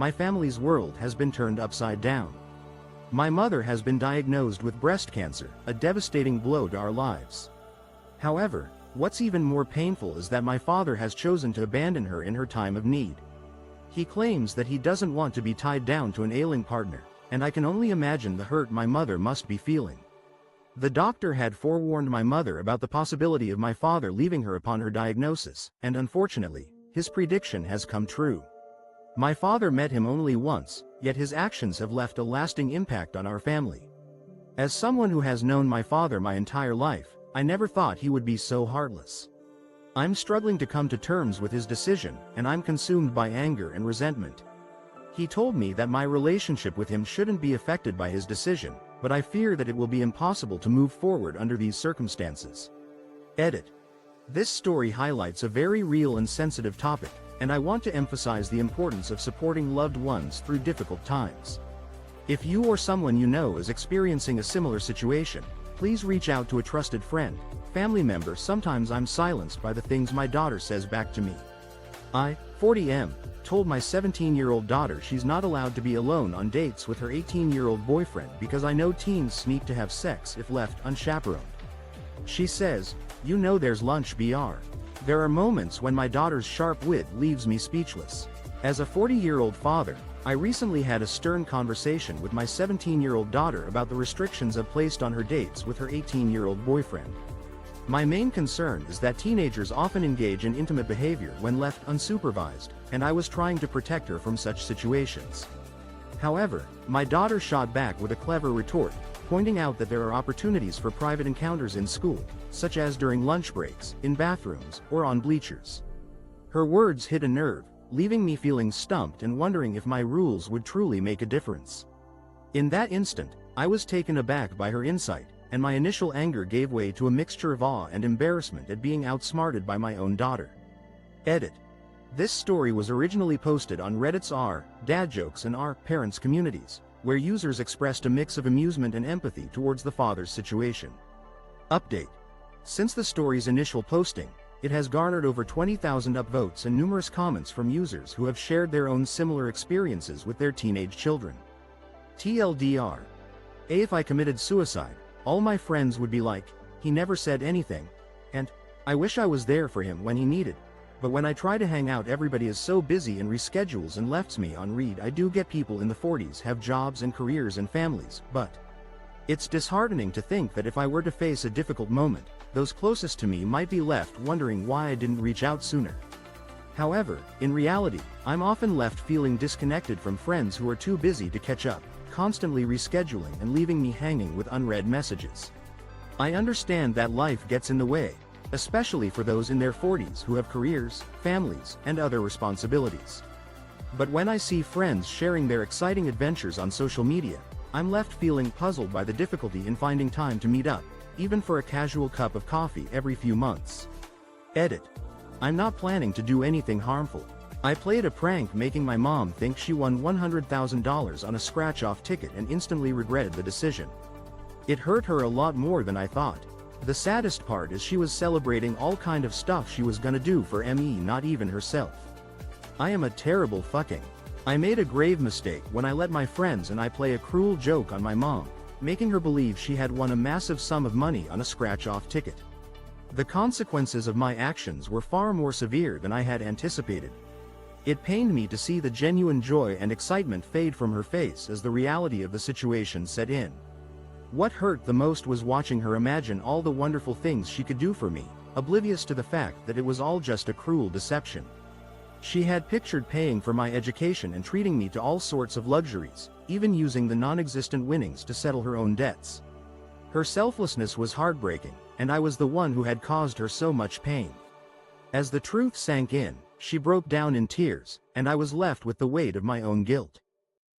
My family's world has been turned upside down. My mother has been diagnosed with breast cancer, a devastating blow to our lives. However, what's even more painful is that my father has chosen to abandon her in her time of need. He claims that he doesn't want to be tied down to an ailing partner, and I can only imagine the hurt my mother must be feeling. The doctor had forewarned my mother about the possibility of my father leaving her upon her diagnosis, and unfortunately, his prediction has come true. My father met him only once, yet his actions have left a lasting impact on our family. As someone who has known my father my entire life, I never thought he would be so heartless. I'm struggling to come to terms with his decision, and I'm consumed by anger and resentment. He told me that my relationship with him shouldn't be affected by his decision, but I fear that it will be impossible to move forward under these circumstances. Edit. This story highlights a very real and sensitive topic, and I want to emphasize the importance of supporting loved ones through difficult times. If you or someone you know is experiencing a similar situation, please reach out to a trusted friend, family member. Sometimes I'm silenced by the things my daughter says back to me. I, 40M, told my 17-year-old daughter she's not allowed to be alone on dates with her 18-year-old boyfriend because I know teens sneak to have sex if left unchaperoned. She says, "You know there's lunch BR." There are moments when my daughter's sharp wit leaves me speechless. As a 40-year-old father, I recently had a stern conversation with my 17-year-old daughter about the restrictions I've placed on her dates with her 18-year-old boyfriend. My main concern is that teenagers often engage in intimate behavior when left unsupervised, and I was trying to protect her from such situations. However, my daughter shot back with a clever retort, pointing out that there are opportunities for private encounters in school, such as during lunch breaks, in bathrooms, or on bleachers. Her words hit a nerve, leaving me feeling stumped and wondering if my rules would truly make a difference. In that instant, I was taken aback by her insight, and my initial anger gave way to a mixture of awe and embarrassment at being outsmarted by my own daughter. Edit. This story was originally posted on Reddit's r/dad jokes and r/parents communities, where users expressed a mix of amusement and empathy towards the father's situation. Update. Since the story's initial posting, it has garnered over 20,000 upvotes and numerous comments from users who have shared their own similar experiences with their teenage children. TLDR. If I committed suicide, all my friends would be like, "He never said anything," and "I wish I was there for him when he needed. But when I try to hang out, everybody is so busy and reschedules and lefts me on read." I do get people in the 40s have jobs and careers and families, but it's disheartening to think that if I were to face a difficult moment, those closest to me might be left wondering why I didn't reach out sooner. However, in reality, I'm often left feeling disconnected from friends who are too busy to catch up, constantly rescheduling and leaving me hanging with unread messages. I understand that life gets in the way, especially for those in their 40s who have careers, families, and other responsibilities. But when I see friends sharing their exciting adventures on social media, I'm left feeling puzzled by the difficulty in finding time to meet up, even for a casual cup of coffee every few months. Edit. I'm not planning to do anything harmful. I played a prank making my mom think she won $100,000 on a scratch-off ticket and instantly regretted the decision. It hurt her a lot more than I thought. The saddest part is she was celebrating all kind of stuff she was gonna do for me, not even herself. I am a terrible fucking. I made a grave mistake when I let my friends and I play a cruel joke on my mom, making her believe she had won a massive sum of money on a scratch-off ticket. The consequences of my actions were far more severe than I had anticipated. It pained me to see the genuine joy and excitement fade from her face as the reality of the situation set in. What hurt the most was watching her imagine all the wonderful things she could do for me, oblivious to the fact that it was all just a cruel deception. She had pictured paying for my education and treating me to all sorts of luxuries, even using the non-existent winnings to settle her own debts. Her selflessness was heartbreaking, and I was the one who had caused her so much pain. As the truth sank in, she broke down in tears, and I was left with the weight of my own guilt.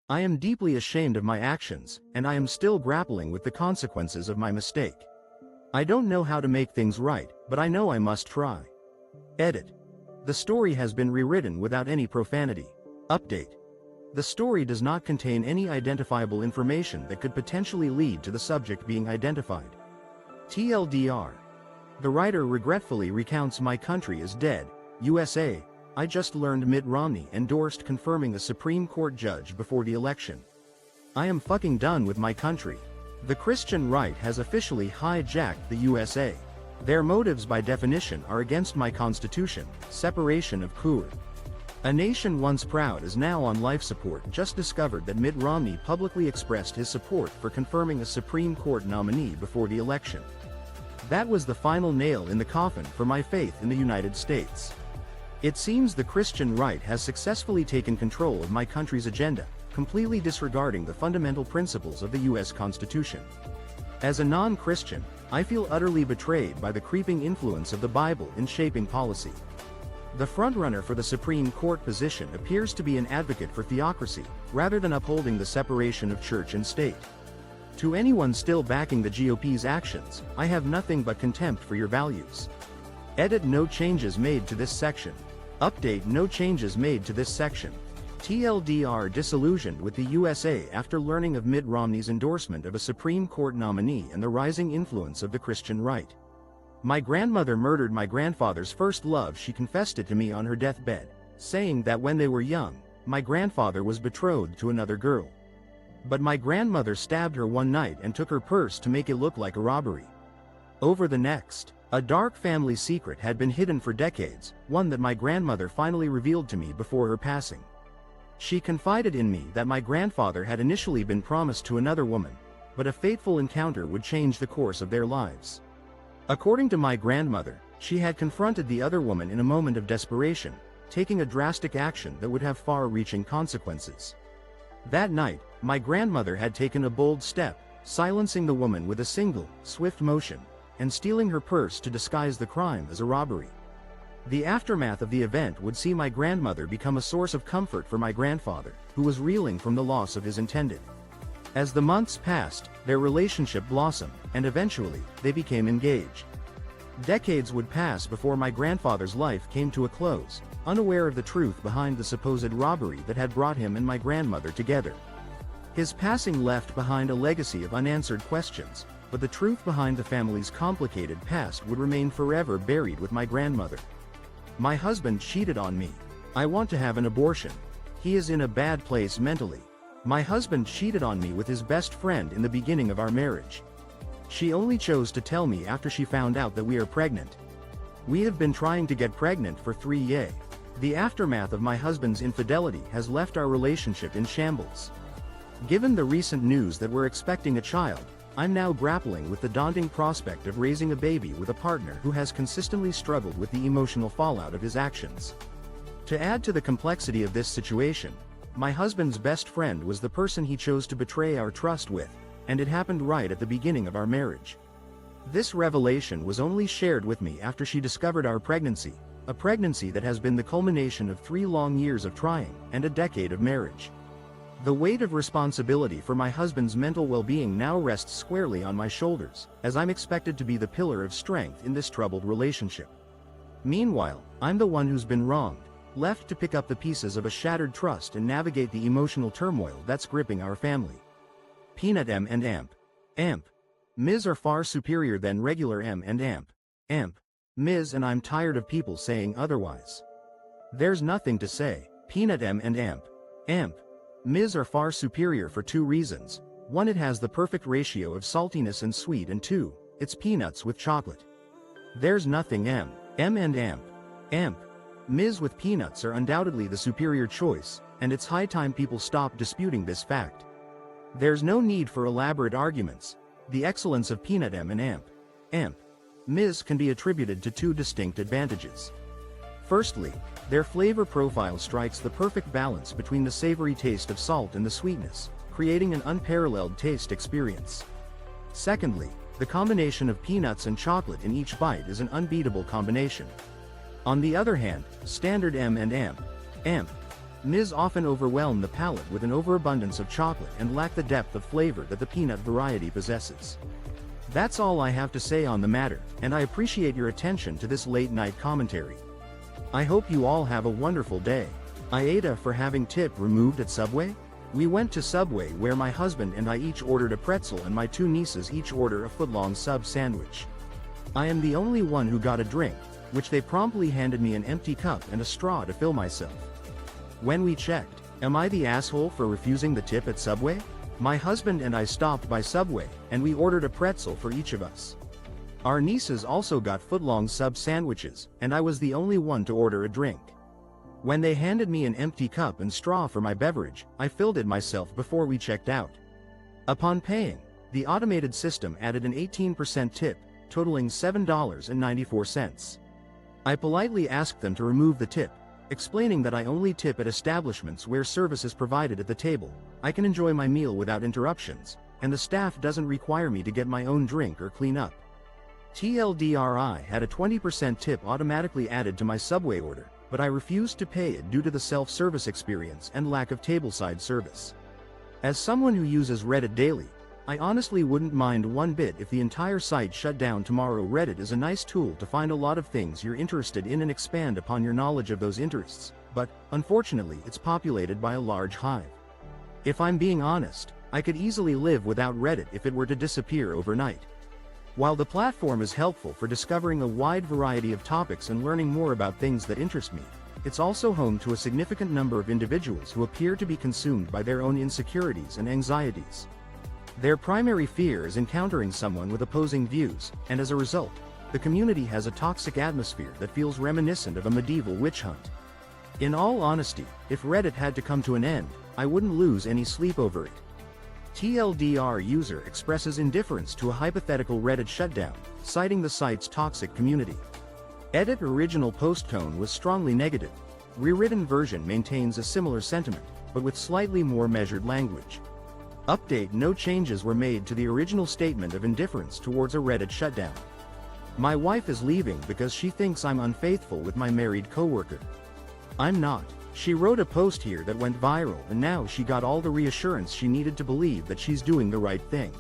I am deeply ashamed of my actions, and I am still grappling with the consequences of my mistake. I don't know how to make things right, but I know I must try. Edit. The story has been rewritten without any profanity. Update. The story does not contain any identifiable information that could potentially lead to the subject being identified. TLDR. The writer regretfully recounts "My country is dead, USA, I just learned Mitt Romney endorsed confirming a Supreme Court judge before the election. I am fucking done with my country. The Christian right has officially hijacked the USA. Their motives by definition are against my constitution, separation of church. A nation once proud is now on life support. Just discovered that Mitt Romney publicly expressed his support for confirming a Supreme Court nominee before the election. That was the final nail in the coffin for my faith in the United States. It seems the Christian right has successfully taken control of my country's agenda, completely disregarding the fundamental principles of the U.S. Constitution. As a non-Christian, I feel utterly betrayed by the creeping influence of the Bible in shaping policy. The frontrunner for the Supreme Court position appears to be an advocate for theocracy, rather than upholding the separation of church and state. To anyone still backing the GOP's actions, I have nothing but contempt for your values. Edit: no changes made to this section. Update: no changes made to this section. TLDR: disillusioned with the USA after learning of Mitt Romney's endorsement of a Supreme Court nominee and the rising influence of the Christian right. My grandmother murdered my grandfather's first love. She confessed it to me on her deathbed, saying that when they were young, my grandfather was betrothed to another girl. But my grandmother stabbed her one night and took her purse to make it look like a robbery. Over the next, a dark family secret had been hidden for decades, one that my grandmother finally revealed to me before her passing. She confided in me that my grandfather had initially been promised to another woman, but a fateful encounter would change the course of their lives. According to my grandmother, she had confronted the other woman in a moment of desperation, taking a drastic action that would have far-reaching consequences. That night, my grandmother had taken a bold step, silencing the woman with a single, swift motion, and stealing her purse to disguise the crime as a robbery. The aftermath of the event would see my grandmother become a source of comfort for my grandfather, who was reeling from the loss of his intended. As the months passed, their relationship blossomed, and eventually, they became engaged. Decades would pass before my grandfather's life came to a close, unaware of the truth behind the supposed robbery that had brought him and my grandmother together. His passing left behind a legacy of unanswered questions, but the truth behind the family's complicated past would remain forever buried with my grandmother. My husband cheated on me. I want to have an abortion. He is in a bad place mentally. My husband cheated on me with his best friend in the beginning of our marriage. She only chose to tell me after she found out that we are pregnant. We have been trying to get pregnant for 3 years. The aftermath of my husband's infidelity has left our relationship in shambles. Given the recent news that we're expecting a child, I'm now grappling with the daunting prospect of raising a baby with a partner who has consistently struggled with the emotional fallout of his actions. To add to the complexity of this situation, my husband's best friend was the person he chose to betray our trust with, and it happened right at the beginning of our marriage. This revelation was only shared with me after she discovered our pregnancy, a pregnancy that has been the culmination of 3 long years of trying, and a decade of marriage. The weight of responsibility for my husband's mental well-being now rests squarely on my shoulders, as I'm expected to be the pillar of strength in this troubled relationship. Meanwhile, I'm the one who's been wronged, left to pick up the pieces of a shattered trust and navigate the emotional turmoil that's gripping our family. Peanut M and Amp. Amp. Ms. are far superior than regular M and Amp. Amp. Ms. and I'm tired of people saying otherwise. There's nothing to say. Peanut M and Amp. Amp. Ms. are far superior for 2 reasons. 1, it has the perfect ratio of saltiness and sweet, and 2, it's peanuts with chocolate. There's nothing M. M and Amp. Amp. Ms. with peanuts are undoubtedly the superior choice, and it's high time people stop disputing this fact. There's no need for elaborate arguments. The excellence of Peanut M and Amp. Amp. Ms. can be attributed to 2 distinct advantages. Firstly, their flavor profile strikes the perfect balance between the savory taste of salt and the sweetness, creating an unparalleled taste experience. Secondly, the combination of peanuts and chocolate in each bite is an unbeatable combination. On the other hand, standard M and Amp. Ms. often overwhelm the palate with an overabundance of chocolate and lack the depth of flavor that the peanut variety possesses. That's all I have to say on the matter, and I appreciate your attention to this late-night commentary. I hope you all have a wonderful day. AITA for having tip removed at Subway? We went to Subway where my husband and I each ordered a pretzel and my 2 nieces each order a foot-long sub sandwich. I am the only one who got a drink, which they promptly handed me an empty cup and a straw to fill myself. When we checked, am I the asshole for refusing the tip at Subway? My husband and I stopped by Subway, and we ordered a pretzel for each of us. Our nieces also got footlong sub sandwiches, and I was the only one to order a drink. When they handed me an empty cup and straw for my beverage, I filled it myself before we checked out. Upon paying, the automated system added an 18% tip, totaling $7.94. I politely asked them to remove the tip, explaining that I only tip at establishments where service is provided at the table, I can enjoy my meal without interruptions, and the staff doesn't require me to get my own drink or clean up. TLDRI had a 20% tip automatically added to my Subway order, but I refused to pay it due to the self-service experience and lack of tableside service. As someone who uses Reddit daily, I honestly wouldn't mind one bit if the entire site shut down tomorrow. Reddit is a nice tool to find a lot of things you're interested in and expand upon your knowledge of those interests, but, unfortunately, it's populated by a large hive. If I'm being honest, I could easily live without Reddit if it were to disappear overnight. While the platform is helpful for discovering a wide variety of topics and learning more about things that interest me, it's also home to a significant number of individuals who appear to be consumed by their own insecurities and anxieties. Their primary fear is encountering someone with opposing views, and as a result, the community has a toxic atmosphere that feels reminiscent of a medieval witch hunt. In all honesty, if Reddit had to come to an end, I wouldn't lose any sleep over it. TLDR user expresses indifference to a hypothetical Reddit shutdown, citing the site's toxic community. Edit original post tone was strongly negative. Rewritten version maintains a similar sentiment, but with slightly more measured language. Update: no changes were made to the original statement of indifference towards a Reddit shutdown. My wife is leaving because she thinks I'm unfaithful with my married coworker. I'm not. She wrote a post here that went viral, and now she got all the reassurance she needed to believe that she's doing the right thing.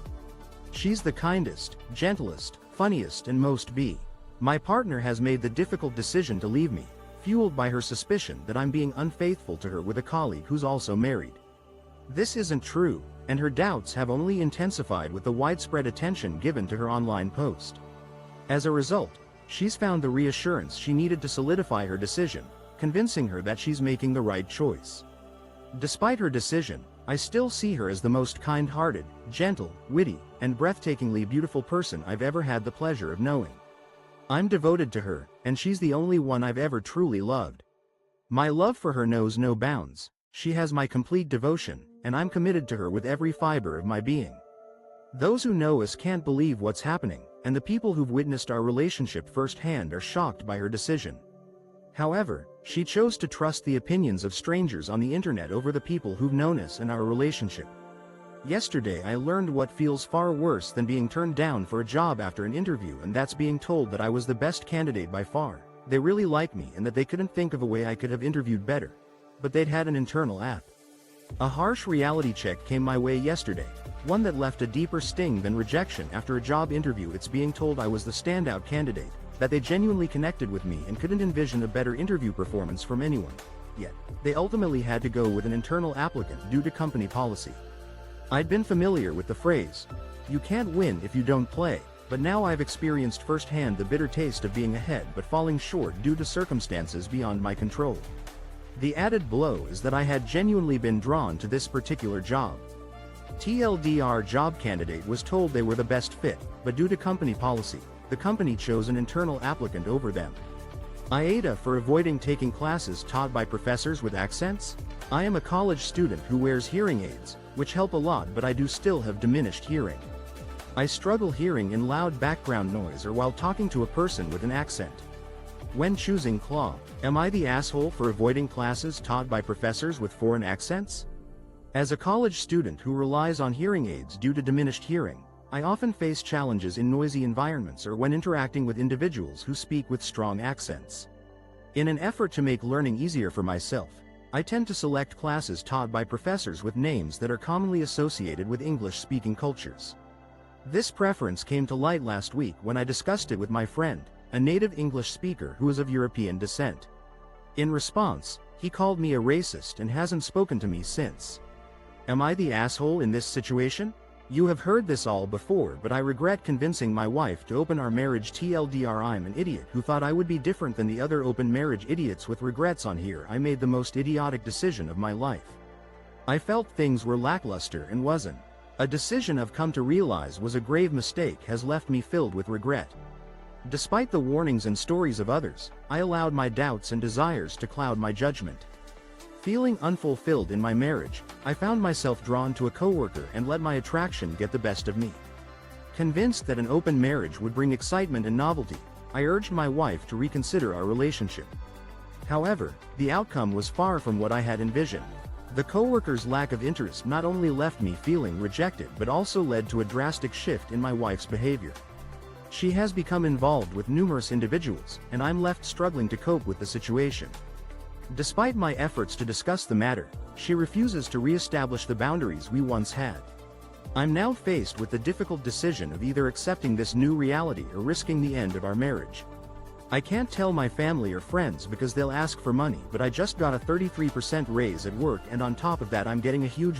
She's the kindest, gentlest, funniest and most be. My partner has made the difficult decision to leave me, fueled by her suspicion that I'm being unfaithful to her with a colleague who's also married. This isn't true, and her doubts have only intensified with the widespread attention given to her online post. As a result, she's found the reassurance she needed to solidify her decision, convincing her that she's making the right choice. Despite her decision, I still see her as the most kind-hearted, gentle, witty, and breathtakingly beautiful person I've ever had the pleasure of knowing. I'm devoted to her, and she's the only one I've ever truly loved. My love for her knows no bounds. She has my complete devotion, and I'm committed to her with every fiber of my being. Those who know us can't believe what's happening, and the people who've witnessed our relationship firsthand are shocked by her decision. However, she chose to trust the opinions of strangers on the internet over the people who've known us and our relationship. Yesterday I learned what feels far worse than being turned down for a job after an interview, and that's being told that I was the best candidate by far. They really like me and that they couldn't think of a way I could have interviewed better. But they'd had an internal app. A harsh reality check came my way yesterday, one that left a deeper sting than rejection after a job interview. It's being told I was the standout candidate, that they genuinely connected with me and couldn't envision a better interview performance from anyone. Yet, they ultimately had to go with an internal applicant due to company policy. I'd been familiar with the phrase, "You can't win if you don't play," but now I've experienced firsthand the bitter taste of being ahead but falling short due to circumstances beyond my control. The added blow is that I had genuinely been drawn to this particular job. TLDR job candidate was told they were the best fit, but due to company policy, the company chose an internal applicant over them. AITA for avoiding taking classes taught by professors with accents? I am a college student who wears hearing aids, which help a lot, but I do still have diminished hearing. I struggle hearing in loud background noise or while talking to a person with an accent. When choosing claw, am I the asshole for avoiding classes taught by professors with foreign accents? As a college student who relies on hearing aids due to diminished hearing, I often face challenges in noisy environments or when interacting with individuals who speak with strong accents. In an effort to make learning easier for myself, I tend to select classes taught by professors with names that are commonly associated with English-speaking cultures. This preference came to light last week when I discussed it with my friend, a native English speaker who is of European descent. In response, he called me a racist and hasn't spoken to me since. Am I the asshole in this situation? You have heard this all before, but I regret convincing my wife to open our marriage. TLDR, I'm an idiot who thought I would be different than the other open marriage idiots with regrets on here. I made the most idiotic decision of my life. I felt things were lackluster and wasn't. A decision I've come to realize was a grave mistake has left me filled with regret. Despite the warnings and stories of others, I allowed my doubts and desires to cloud my judgment. Feeling unfulfilled in my marriage, I found myself drawn to a coworker and let my attraction get the best of me. Convinced that an open marriage would bring excitement and novelty, I urged my wife to reconsider our relationship. However, the outcome was far from what I had envisioned. The coworker's lack of interest not only left me feeling rejected but also led to a drastic shift in my wife's behavior. She has become involved with numerous individuals, and I'm left struggling to cope with the situation. Despite my efforts to discuss the matter, she refuses to re-establish the boundaries we once had. I'm now faced with the difficult decision of either accepting this new reality or risking the end of our marriage. I can't tell my family or friends because they'll ask for money, but I just got a 33% raise at work, and on top of that I'm getting a huge